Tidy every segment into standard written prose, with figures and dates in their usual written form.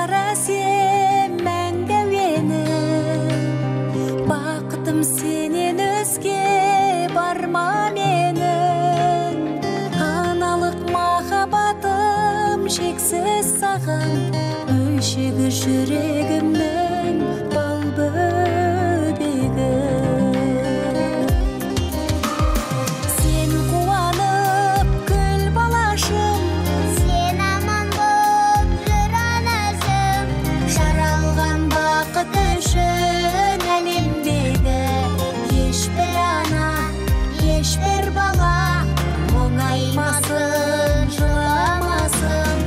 Kara sen мәңгі менің, бақытым сенен өзге барма менің. Аналық махаббатым шексіз саған, бөлшегі жүрегімнің бал бөбегі. Сен қуанып гүл балашым, Сен аман боп жүр анашым, жаралған бақыт үшін әлемдегі ешбір ана, ешбір бала мұңаймасын, жыламасын,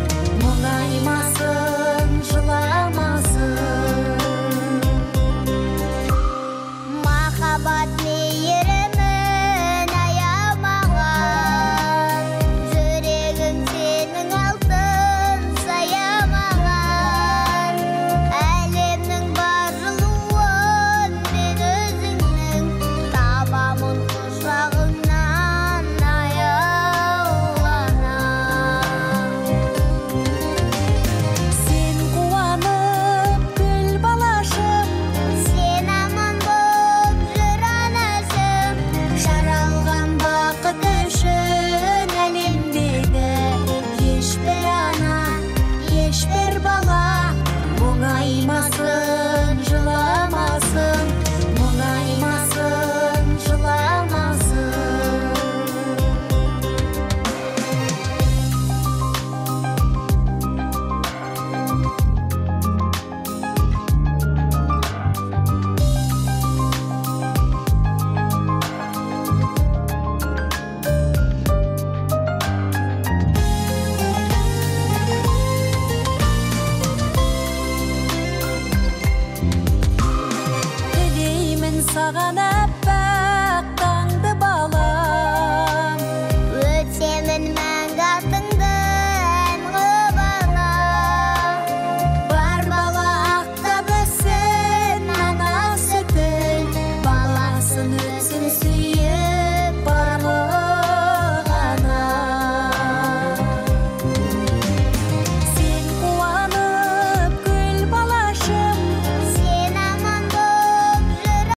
мұңаймасын, жыламасын. махаббат мейірімін аямаған, жүрегім сенің алтын саямаған. Әлемнің бар жылуын мен өзіңнің, табамын құшағыңнан аяулана. Сен қуанып гүл балашым, Сен аман боп жүр анашым, жаралған бақыт үшін әлемдегі ешбір ана, ешбір бала мұңаймасын, жыламасын, мұңаймасын, жыламасын. Тілеймін саған